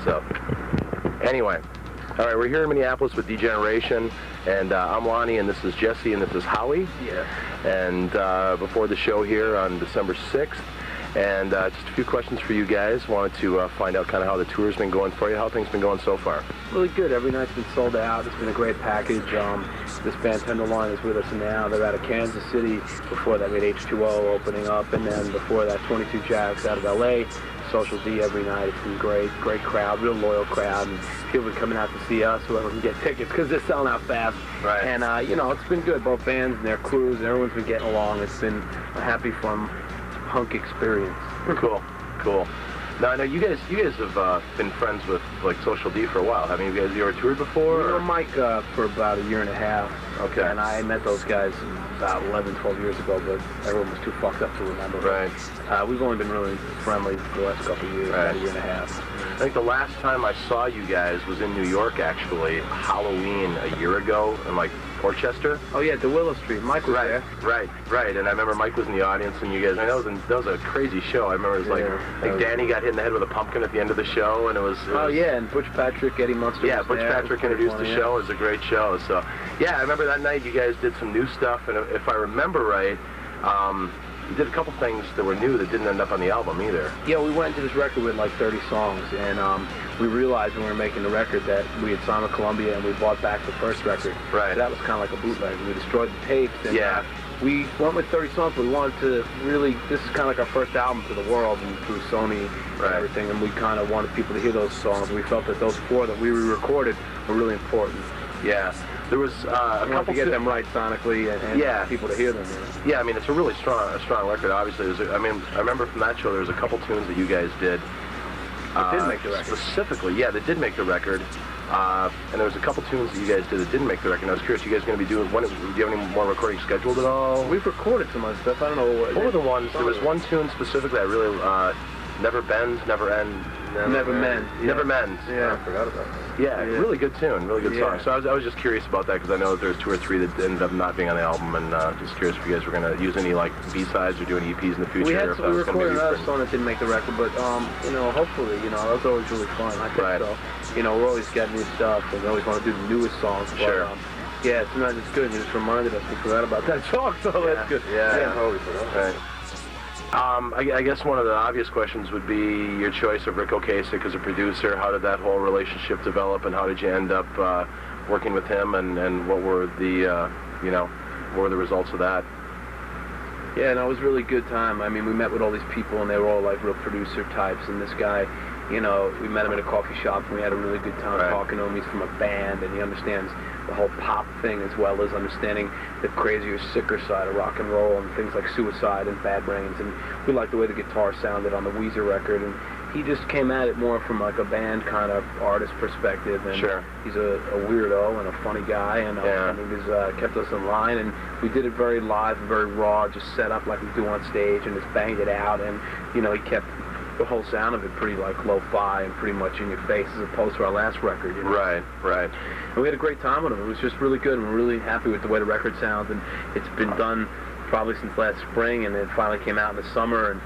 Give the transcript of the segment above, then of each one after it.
So, anyway. All right, we're here in Minneapolis with Degeneration, and I'm Lonnie, and this is Jesse, and this is Howie. Yeah. And before the show here on December 6th, and just a few questions for you guys. Wanted to find out kind of how the tour's been going for you, how things been going so far. Really good. Every night's been sold out. It's been a great package. This band Tenderloin is with us now. They're out of Kansas City. Before that, we had H2O opening up, and then before that, 22 Jacks out of LA. Social D every night. It's been great. Great crowd, real loyal crowd. And people are coming out to see us, whoever can get tickets, because they're selling out fast. Right. And, it's been good. Both bands and their crews, everyone's been getting along. It's been a happy, fun punk experience. Cool. Now, I know you guys have been friends with, like, Social D for a while. Have you guys ever toured before? We know Mike for about a year and a half. Okay. And I met those guys about 11, 12 years ago, but everyone was too fucked up to remember. Right. We've only been really friendly for the last couple of years, right. About a year and a half. I think the last time I saw you guys was in New York, actually, Halloween a year ago in, like, Portchester. Oh, yeah, to Willow Street. Mike was there. Right. And I remember Mike was in the audience, and you guys, that was a crazy show. I remember it was like Danny got hit in the head with a pumpkin at the end of the show, and it was and Butch Patrick, Eddie Munster yeah, was Butch there. Patrick introduced the show. It was a great show. So, yeah, I remember that night you guys did some new stuff, and if I remember right, you did a couple things that were new that didn't end up on the album either. Yeah, we went into this record with like 30 songs, and we realized when we were making the record that we had signed with Columbia and we bought back the first record. Right. So that was kind of like a bootleg. We destroyed the tapes. And, yeah. We went with 30 songs, but we wanted to really, this is kind of like our first album to the world and through Sony and everything, and we kind of wanted people to hear those songs. We felt that those four that we re-recorded were really important. Yeah. There was a couple to get them right sonically and people to hear them. Yeah, I mean, it's a really strong record, obviously. I remember from that show there was a couple tunes that you guys did. That did make the record. Specifically, yeah, that did make the record. And there was a couple tunes that you guys did that didn't make the record. And I was curious, you guys going to be doing, do you have any more recording scheduled at all? We've recorded some other stuff. I don't know what were the ones? There was one tune specifically I really, Never Bend, Never End. Never Mend. Yeah. Never Mend. Yeah, I forgot about that. Yeah, really good tune, really good song. So I was just curious about that because I know that there's 2 or 3 that ended up not being on the album, and just curious if you guys were going to use any like B-sides or do any EPs in the future. We recorded another song that didn't make the record, but hopefully, that was always really fun. I think so. We're always getting new stuff, and we always want to do the newest songs. But, sure. Yeah, sometimes it's good. You just reminded us we forgot about that song, so that's good. Yeah. Totally forgot. Right. I guess one of the obvious questions would be your choice of Rick Ocasek as a producer. How did that whole relationship develop, and how did you end up working with him, and what were the what were the results of that? Yeah, and it was a really good time. I mean, we met with all these people, and they were all like real producer types, and this guy, we met him at a coffee shop, and we had a really good time talking to him. He's from a band, and he understands the whole pop thing as well as understanding the crazier, sicker side of rock and roll and things like Suicide and Bad Brains. And we liked the way the guitar sounded on the Weezer record, and he just came at it more from like a band kind of artist perspective. And he's a weirdo and a funny guy, and he was kept us in line, and we did it very live, very raw, just set up like we do on stage, and just banged it out. And he kept the whole sound of it pretty like lo-fi and pretty much in your face, as opposed to our last record. Right. And we had a great time with him. It was just really good, and we're really happy with the way the record sounds. And it's been done probably since last spring, and it finally came out in the summer. And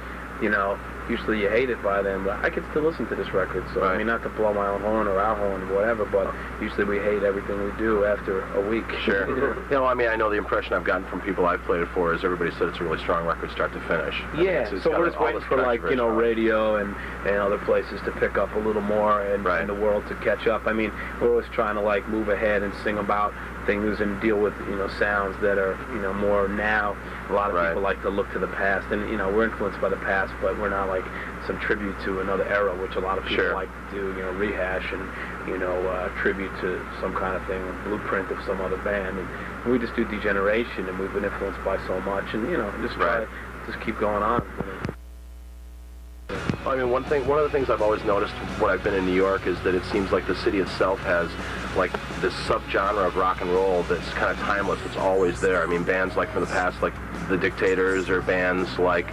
usually you hate it by then, but I can still listen to this record. So I mean, not to blow my own horn or our horn or whatever, but usually we hate everything we do after a week. Sure. I mean, I know the impression I've gotten from people I've played it for is everybody said it's a really strong record, start to finish. Yeah. So we're just waiting for radio and other places to pick up a little more, and the world to catch up. I mean, we're always trying to move ahead and sing about things and deal with sounds that are more now. A lot of people like to look to the past, and we're influenced by the past, but we're not like some tribute to another era, which a lot of people like to do, rehash and tribute to some kind of thing, a blueprint of some other band. And we just do Degeneration, and we've been influenced by so much, and just try to just keep going on. I mean, one of the things I've always noticed when I've been in New York is that it seems like the city itself has like this subgenre of rock and roll that's kind of timeless. It's always there. I mean, bands like from the past, like the Dictators, or bands like,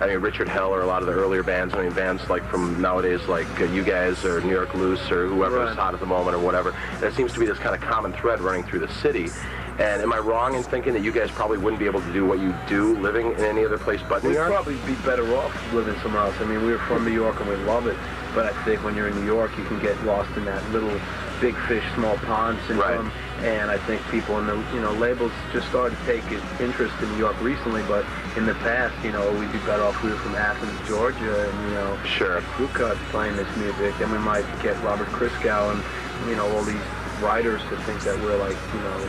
Richard Hell, or a lot of the earlier bands. I mean, bands like from nowadays, like you guys, or New York Loose, or whoever's hot at the moment, or whatever. There seems to be this kind of common thread running through the city. And am I wrong in thinking that you guys probably wouldn't be able to do what you do living in any other place but New York? We'd probably be better off living somewhere else. I mean, we're from New York and we love it. But I think when you're in New York, you can get lost in that little big fish, small pond syndrome. And I think people in the, labels just started to take interest in New York recently, but in the past, we'd be better off if we were from Athens, Georgia, and, sure, crew cuts playing this music. Then we might get Robert Christgau and, all these writers to think that we're like,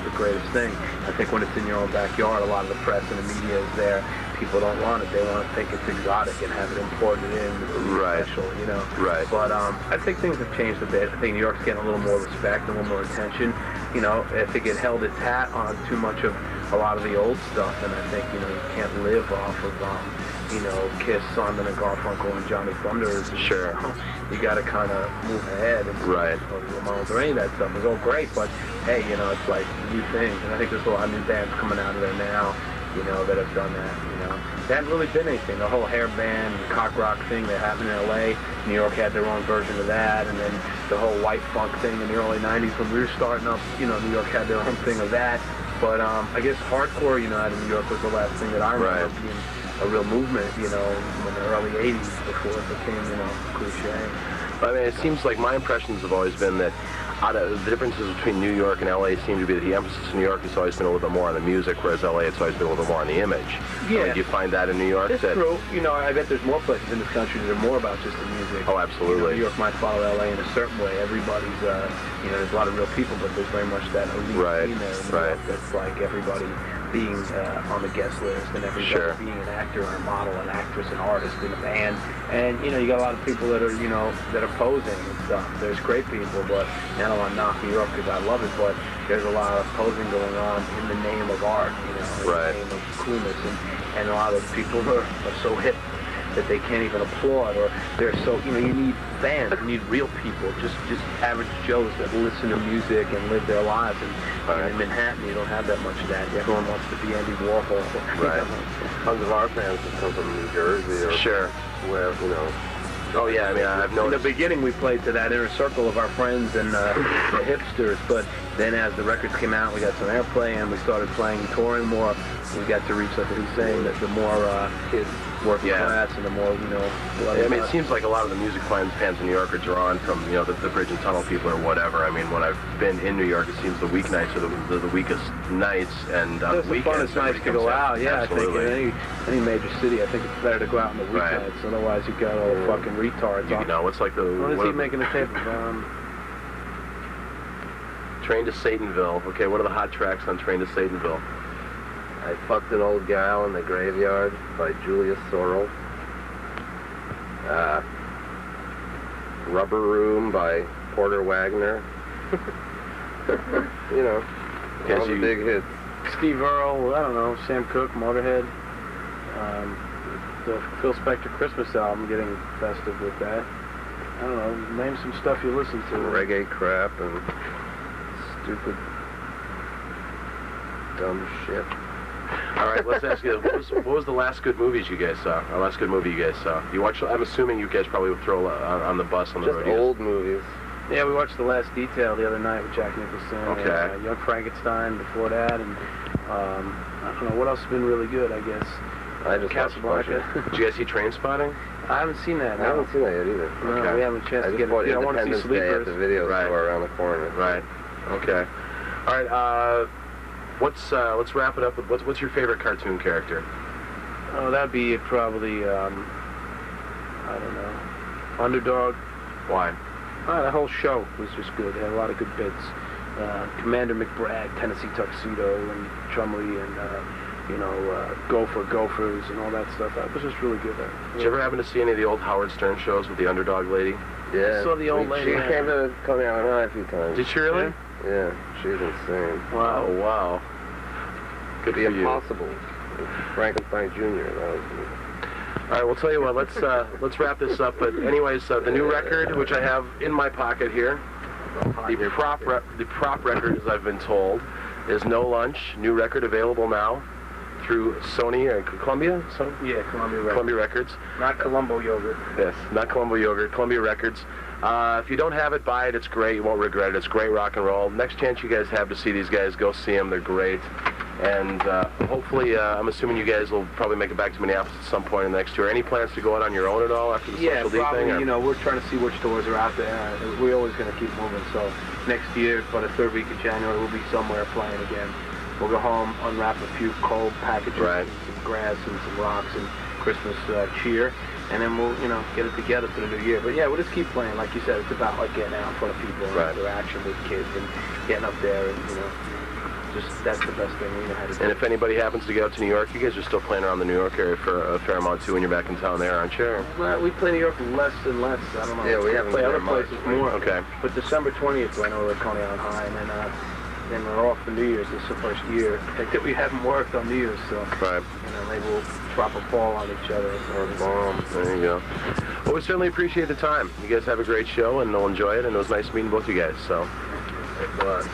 the greatest thing. I think when it's in your own backyard, a lot of the press and the media is there. People don't want it. They want to think it's exotic and have it imported in. Special, Right. But I think things have changed a bit. I think New York's getting a little more respect, a little more attention. I think it held its hat on too much of a lot of the old stuff, and I think, you can't live off of, Kiss, Simon and Garfunkel and Johnny Thunders. Sure. You got to kind of move ahead. And right. Ramones or any of that stuff is all great, but hey, it's like new things, and I think there's a lot of new bands coming out of there now, that have done that. There hadn't really been anything. The whole hair band and cock rock thing that happened in L.A., New York had their own version of that, and then the whole white funk thing in the early 90s when we were starting up, New York had their own thing of that. But I guess hardcore, out of New York was the last thing that I remember being a real movement, in the early 80s before it became, cliche. I mean, it seems like my impressions have always been that out of the differences between New York and LA seem to be that the emphasis in New York has always been a little bit more on the music, whereas LA it's always been a little bit more on the image. Yeah. Do you find that in New York? It's true. I bet there's more places in this country that are more about just the music. Oh, absolutely. New York might follow LA in a certain way. Everybody's, there's a lot of real people, but there's very much that elite scene there in New York that's like everybody being on the guest list and everybody being an actor or a model, an actress, an artist in a band. And, you got a lot of people that are, that are posing and stuff. There's great people, but I don't want to knock New York because I love it, but there's a lot of posing going on in the name of art, in the name of coolness. And a lot of those people are so hip that they can't even applaud, or they're so, you need fans, you need real people, just average Joes that listen to music and live their lives. And in Manhattan, you don't have that much of that. Everyone wants to be Andy Warhol. Right. Tons of our fans that come from New Jersey or where, Oh yeah, I mean, I've noticed. In the beginning, we played to that inner circle of our friends and the hipsters, but then as the records came out, we got some airplay and we started playing and touring more. We got to reach, like he's saying, that the more kids working class and the more, I mean, it seems like a lot of the music fans in New York are drawn from, the bridge and tunnel people or whatever. I mean, when I've been in New York, it seems the weeknights are the weakest nights, and on the weekends, the funnest nights to go out. Yeah, absolutely. I think in any major city, I think it's better to go out on the weeknights. Otherwise, you got all the fucking retards. What's like the... What is he making the tape of? Train to Satanville. Okay, what are the hot tracks on Train to Satanville? I Fucked an Old Gal in the Graveyard by Julius Sorrell. Rubber Room by Porter Wagner. All the big hits. Steve Earle, I don't know, Sam Cooke, Motorhead. The Phil Spector Christmas album, getting festive with that. I don't know, name some stuff you listen to. Reggae crap and stupid, dumb shit. All right, let's ask you, what was the last good movies you guys saw? Or last good movie you guys saw? You watched? I'm assuming you guys probably would throw on the bus on the road. Just old movies. Yeah, we watched The Last Detail the other night with Jack Nicholson. Okay. And, Young Frankenstein before that, and I don't know what else has been really good. I guess. I just Casablanca. Did you guys see Trainspotting? I haven't seen that. I haven't seen that yet either. No, we haven't a chance to get it. I want to see Sleepers. At the video store around the corner. Right. Okay. All right. Let's wrap it up with what's your favorite cartoon character? Oh, that'd be probably I don't know, Underdog. Why? The whole show was just good. It had a lot of good bits. Commander McBride, Tennessee Tuxedo, and Chumley, and Gophers, and all that stuff. That was just really good. Did you ever happen to see any of the old Howard Stern shows with the Underdog lady? Yeah. I saw the old lady. She came to Coney Island High a few times. Did she really? Yeah, she's insane. Wow. Oh, wow. Could be impossible. Frankenstein Jr. That was good. All right, we'll tell you what. Let's wrap this up. But anyways, the new record, which I have in my pocket here, the prop record, as I've been told, is No Lunch. New record available now through Sony or Columbia. Yeah, Columbia Records. Columbia Records. Not Columbo Yogurt. Yes, not Columbo Yogurt. Columbia Records. If you don't have it, buy it. It's great. You won't regret it. It's great rock and roll. Next chance you guys have to see these guys, go see them. They're great. And hopefully, I'm assuming you guys will probably make it back to Minneapolis at some point in the next tour. Any plans to go out on your own at all after the Social D probably, thing? Or? You know, we're trying to see which tours are out there. We're always going to keep moving. So next year, by the third week of January, we'll be somewhere playing again. We'll go home, unwrap a few cold packages, and some grass and some rocks and Christmas cheer, and then we'll, you know, get it together for the new year. But yeah, we'll just keep playing. Like you said, it's about like getting out in front of people and interaction with kids and getting up there and, you know, just that's the best thing we know how to do. And if anybody happens to go out to New York, you guys are still playing around the New York area for a fair amount too when you're back in town there, aren't you? Well, we play New York less and less. I don't know. Yeah, we haven't play other much. places more. Okay. But December 20th, I know we're at Coney Island High, and then we're off for New Year's. This is the first year that we haven't worked on New Year's, so you know, maybe we'll drop a ball on each other. Or a bomb. There you go. Well, we certainly appreciate the time. You guys have a great show, and we'll enjoy it. And it was nice meeting both you guys. So, thanks a lot.